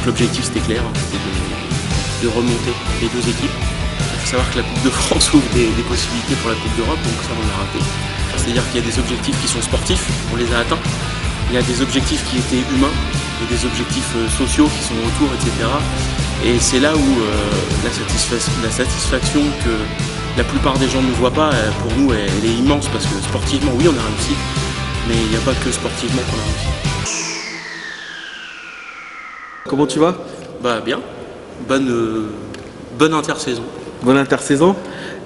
Donc l'objectif c'était clair, hein, c'était de remonter les deux équipes. Il faut savoir que la Coupe de France ouvre des possibilités pour la Coupe d'Europe, donc ça on l'a raté. C'est-à-dire qu'il y a des objectifs qui sont sportifs, on les a atteints. Il y a des objectifs qui étaient humains, il y a des objectifs sociaux qui sont autour, etc. Et c'est là où la satisfaction que la plupart des gens ne voient pas, pour nous, elle est immense parce que sportivement, oui, on a réussi, mais il n'y a pas que sportivement qu'on a réussi. Comment tu vas? Bah bien, bonne intersaison. Bonne intersaison?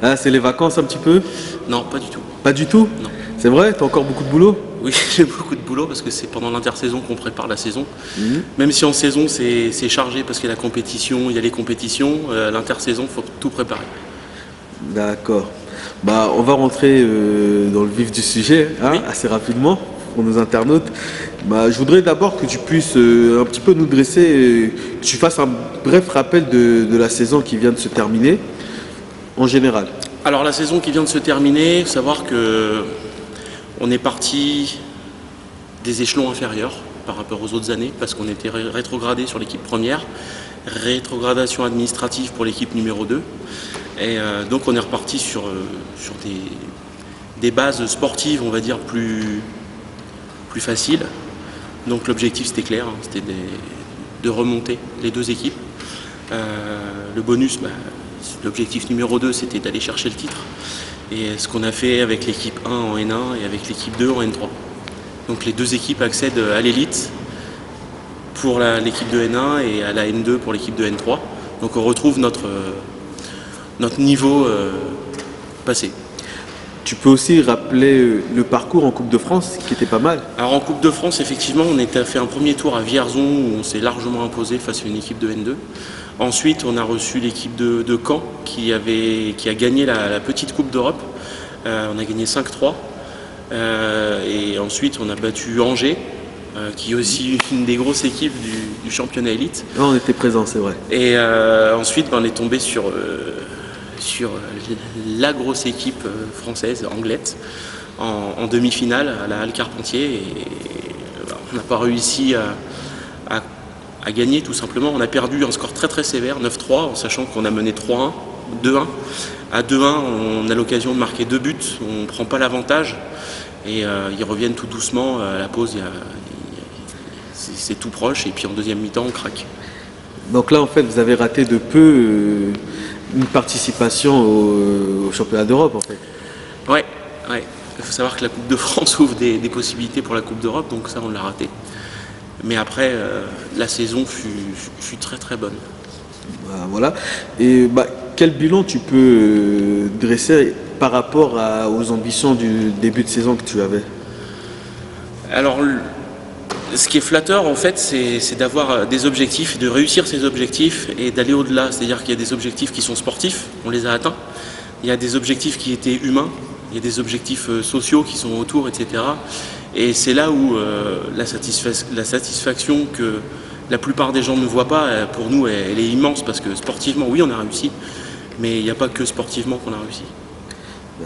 Ah, c'est les vacances un petit peu? Non, pas du tout. Pas du tout? Non. C'est vrai? T'as encore beaucoup de boulot? Oui, j'ai beaucoup de boulot parce que c'est pendant l'intersaison qu'on prépare la saison. Même si en saison c'est chargé parce qu'il y a la compétition, il y a les compétitions, l'intersaison, il faut tout préparer. D'accord. Bah, on va rentrer dans le vif du sujet, hein, oui. Assez rapidement pour nos internautes. Bah, je voudrais d'abord que tu puisses un petit peu nous dresser, que tu fasses un bref rappel de la saison qui vient de se terminer, en général. Alors la saison qui vient de se terminer, il faut savoir que on est parti des échelons inférieurs par rapport aux autres années parce qu'on était rétrogradé sur l'équipe première, rétrogradation administrative pour l'équipe numéro 2. Et donc on est reparti sur des bases sportives, on va dire, plus faciles. Donc l'objectif c'était clair, hein, c'était de remonter les deux équipes. Le bonus, l'objectif numéro 2 c'était d'aller chercher le titre. Et ce qu'on a fait avec l'équipe 1 en N1 et avec l'équipe 2 en N3. Donc les deux équipes accèdent à l'élite pour l'équipe de N1 et à la N2 pour l'équipe de N3. Donc on retrouve notre niveau passé. Tu peux aussi rappeler le parcours en Coupe de France qui était pas mal? Alors en Coupe de France, effectivement, on a fait un premier tour à Vierzon où on s'est largement imposé face à une équipe de N2. Ensuite, on a reçu l'équipe de Caen qui a gagné la petite Coupe d'Europe. On a gagné 5-3. Et ensuite, on a battu Angers, qui est aussi une des grosses équipes du championnat élite. On était présents, c'est vrai. Et ensuite, on est tombé sur la grosse équipe française, Anglette, en demi-finale à la Halle Carpentier. Et on n'a pas réussi à gagner tout simplement. On a perdu un score très sévère, 9-3, en sachant qu'on a mené 3-1, 2-1. À 2-1, on a l'occasion de marquer 2 buts, on ne prend pas l'avantage et ils reviennent tout doucement à la pause. C'est tout proche et puis en deuxième mi-temps, on craque. Donc là, en fait, vous avez raté de peu une participation au championnat d'Europe, en fait. Ouais. Il faut savoir que la Coupe de France ouvre des possibilités pour la Coupe d'Europe, donc ça, on l'a raté. Mais après, la saison fut très bonne. Voilà. Et quel bilan tu peux dresser par rapport aux ambitions du début de saison que tu avais? Alors, ce qui est flatteur, en fait, c'est d'avoir des objectifs, de réussir ces objectifs et d'aller au-delà. C'est-à-dire qu'il y a des objectifs qui sont sportifs, on les a atteints. Il y a des objectifs qui étaient humains, il y a des objectifs sociaux qui sont autour, etc. Et c'est là où la satisfaction que la plupart des gens ne voient pas, pour nous, elle est immense parce que sportivement, oui, on a réussi, mais il n'y a pas que sportivement qu'on a réussi.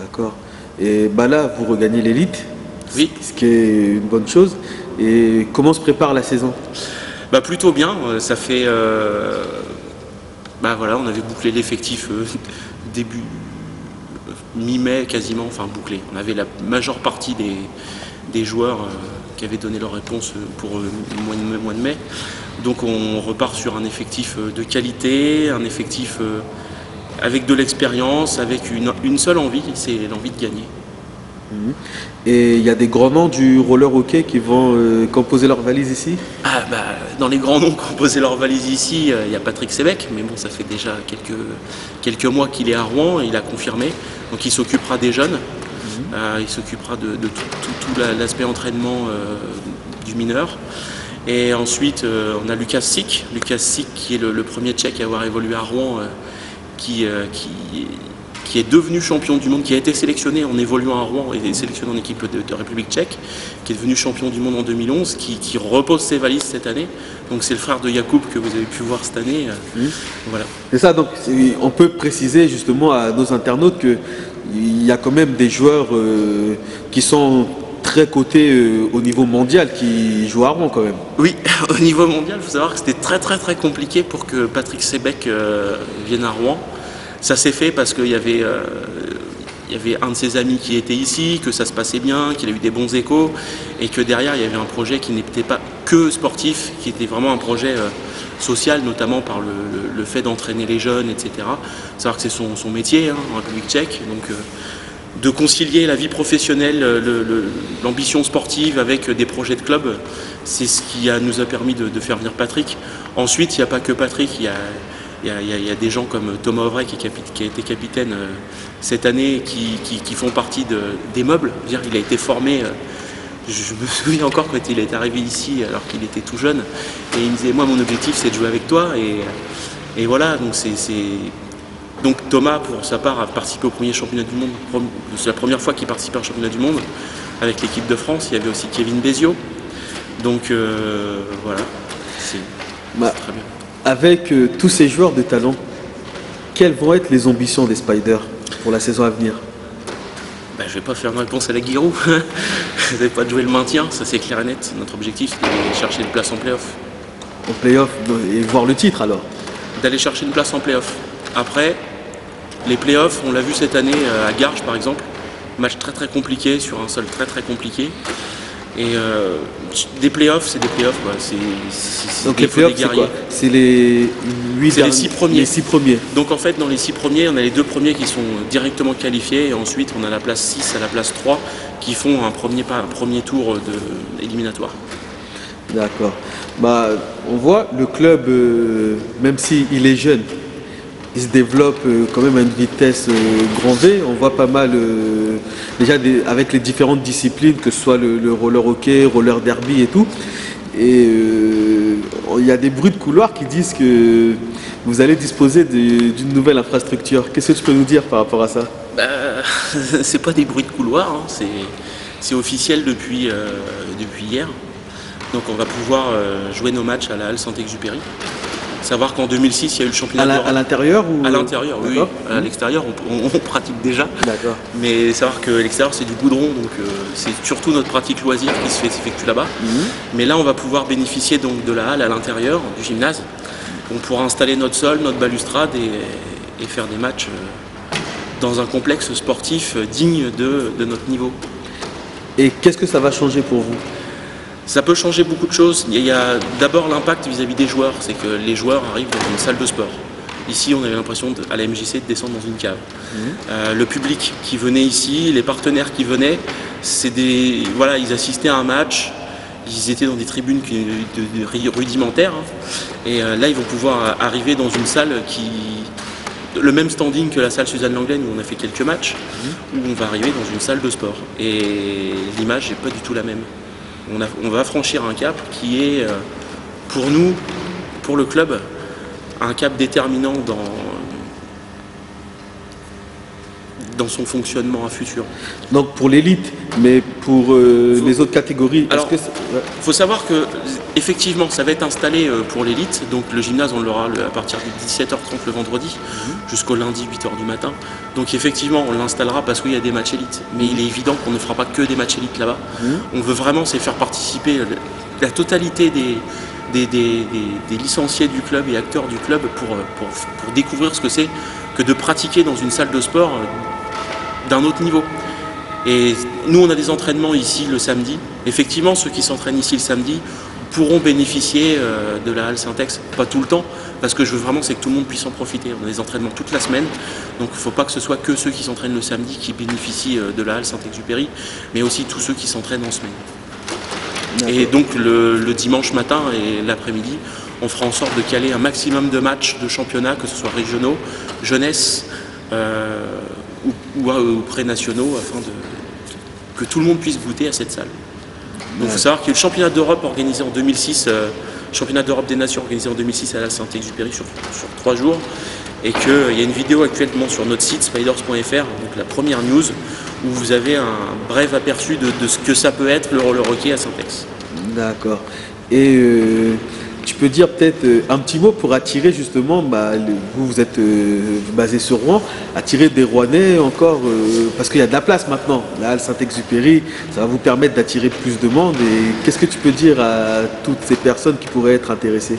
D'accord. Et là, vous regagnez l'élite, oui. Ce qui est une bonne chose. Et comment se prépare la saison? Plutôt bien. Ça fait, voilà, on avait bouclé l'effectif début mi-mai quasiment, enfin bouclé. On avait la majeure partie des joueurs qui avaient donné leur réponse pour le mois de mai. Donc on repart sur un effectif de qualité, un effectif avec de l'expérience, avec une seule envie, c'est l'envie de gagner. Et il y a des grands noms du roller hockey qui vont composer leur valise ici? Dans les grands noms qui ont posé leur valise ici, il y a Patrick Sébec, mais bon, ça fait déjà quelques mois qu'il est à Rouen, il a confirmé. Donc il s'occupera des jeunes, il s'occupera de tout l'aspect entraînement du mineur. Et ensuite, on a Lucas Sik qui est le premier Tchèque à avoir évolué à Rouen, qui est devenu champion du monde, qui a été sélectionné en évoluant à Rouen et sélectionné en équipe de République tchèque, qui est devenu champion du monde en 2011, qui repose ses valises cette année. Donc c'est le frère de Jakub que vous avez pu voir cette année. Voilà. C'est ça, donc on peut préciser justement à nos internautes qu'il y a quand même des joueurs qui sont très cotés au niveau mondial qui jouent à Rouen quand même. Oui, au niveau mondial, il faut savoir que c'était très compliqué pour que Patrick Sebec vienne à Rouen. Ça s'est fait parce qu'il y avait un de ses amis qui était ici, que ça se passait bien, qu'il a eu des bons échos, et que derrière il y avait un projet qui n'était pas que sportif, qui était vraiment un projet social, notamment par le fait d'entraîner les jeunes, etc. Savoir que c'est son métier en République tchèque, donc de concilier la vie professionnelle, l'ambition sportive avec des projets de club, c'est ce qui nous a permis de faire venir Patrick. Ensuite, il n'y a pas que Patrick, il y a des gens comme Thomas Auvray qui a été capitaine cette année, qui font partie des meubles. Il a été formé, je me souviens encore quand il est arrivé ici alors qu'il était tout jeune, et il me disait moi mon objectif c'est de jouer avec toi, et voilà, donc Thomas pour sa part a participé au premier championnat du monde, c'est la première fois qu'il participait au championnat du monde avec l'équipe de France. Il y avait aussi Kevin Béziot, donc voilà, c'est très bien. Avec tous ces joueurs de talent, quelles vont être les ambitions des Spiders pour la saison à venir? Je ne vais pas faire une réponse à la Giroud. Vous n'avez pas de jouer le maintien, ça c'est clair et net. Notre objectif c'est d'aller chercher une place en play-off. En play-off et voir le titre alors? D'aller chercher une place en play-off. Après, les play-offs, on l'a vu cette année à Garges par exemple, match très compliqué sur un sol très compliqué. Et des playoffs, c'est des playoffs quoi. Donc les playoffs, c'est quoi? C'est les 6 premiers. Les 6 premiers. Donc en fait, dans les 6 premiers, on a les 2 premiers qui sont directement qualifiés, et ensuite on a la place 6 à la place 3 qui font un premier tour éliminatoire. D'accord. On voit le club, même s'il est jeune, il se développe quand même à une vitesse grand V. On voit pas mal, déjà avec les différentes disciplines, que ce soit le roller hockey, roller derby et tout. Et il y a des bruits de couloir qui disent que vous allez disposer d'une nouvelle infrastructure. Qu'est-ce que tu peux nous dire par rapport à ça? C'est pas des bruits de couloir, c'est officiel depuis hier. Donc on va pouvoir jouer nos matchs à la Halle Saint-Exupéry. Savoir qu'en 2006, il y a eu le championnat d'Europe. À l'intérieur ou... À l'intérieur, oui. À l'extérieur, on pratique déjà. D'accord. Mais savoir que l'extérieur, c'est du goudron, donc c'est surtout notre pratique loisir qui s'effectue là-bas. Mais là, on va pouvoir bénéficier donc de la halle à l'intérieur, du gymnase. On pourra installer notre sol, notre balustrade et faire des matchs dans un complexe sportif digne de notre niveau. Et qu'est-ce que ça va changer pour vous? Ça peut changer beaucoup de choses. Il y a d'abord l'impact vis-à-vis des joueurs, c'est que les joueurs arrivent dans une salle de sport. Ici, on avait l'impression à la MJC de descendre dans une cave. Le public qui venait ici, les partenaires qui venaient, ils assistaient à un match, ils étaient dans des tribunes rudimentaires, et là, ils vont pouvoir arriver dans une salle le même standing que la salle Suzanne Langlaine où on a fait quelques matchs, où on va arriver dans une salle de sport. Et l'image n'est pas du tout la même. On va franchir un cap qui est, pour nous, pour le club, un cap déterminant dans son fonctionnement à futur. Donc pour l'élite, mais pour les autres catégories, il faut savoir que effectivement ça va être installé pour l'élite, donc le gymnase on l'aura à partir de 17h30 le vendredi jusqu'au lundi 8h du matin. Donc effectivement on l'installera parce qu'il y a des matchs élites, mais il est évident qu'on ne fera pas que des matchs élites là-bas. On veut vraiment faire participer la totalité des licenciés du club et acteurs du club pour découvrir ce que c'est que de pratiquer dans une salle de sport d'un autre niveau. Et nous on a des entraînements ici le samedi. Effectivement ceux qui s'entraînent ici le samedi pourront bénéficier de la Halle Syntex, pas tout le temps, parce que je veux vraiment c'est que tout le monde puisse en profiter. On a des entraînements toute la semaine, donc il ne faut pas que ce soit que ceux qui s'entraînent le samedi qui bénéficient de la Halle Saint-Exupéry, mais aussi tous ceux qui s'entraînent en semaine. Et donc le dimanche matin et l'après-midi, on fera en sorte de caler un maximum de matchs de championnat, que ce soit régionaux, jeunesse ou pré-nationaux, afin que tout le monde puisse goûter à cette salle. Donc il faut savoir qu'il y a eu le championnat d'Europe organisé en 2006, championnat d'Europe des Nations organisé en 2006 à la Saint-Exupéry sur 3 jours, et qu'il y a une vidéo actuellement sur notre site spiders.fr, donc la première news, où vous avez un bref aperçu de ce que ça peut être le roller hockey à Saint-Ex. D'accord. Et tu peux dire peut-être un petit mot pour attirer justement, vous êtes basé sur Rouen, attirer des Rouennais encore, parce qu'il y a de la place maintenant. La Halle Saint-Exupéry, ça va vous permettre d'attirer plus de monde. Et qu'est-ce que tu peux dire à toutes ces personnes qui pourraient être intéressées?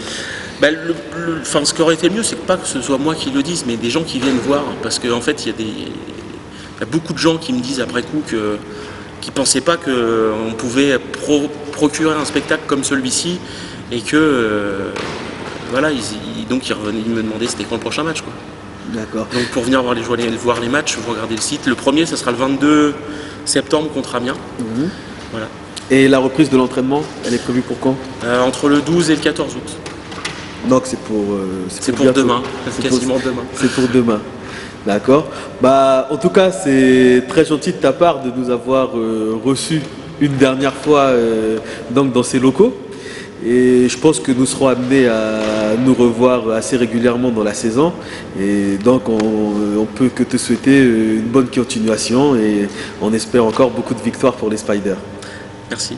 Ce qui aurait été mieux, c'est pas que ce soit moi qui le dise, mais des gens qui viennent voir. Parce qu'en fait, il y a beaucoup de gens qui me disent après coup qui ne pensaient pas qu'on pouvait procurer un spectacle comme celui-ci et que voilà, donc ils me demandaient c'était quand le prochain match, quoi. D'accord. Donc pour venir voir les matchs, vous regardez le site. Le premier, ça sera le 22 septembre contre Amiens. Voilà. Et la reprise de l'entraînement, elle est prévue pour quand? Entre le 12 et le 14 août. Donc c'est pour demain, quasiment demain. C'est pour demain. D'accord. En tout cas, c'est très gentil de ta part de nous avoir reçus une dernière fois donc dans ces locaux. Et je pense que nous serons amenés à nous revoir assez régulièrement dans la saison. Et donc on peut que te souhaiter une bonne continuation et on espère encore beaucoup de victoires pour les Spiders. Merci.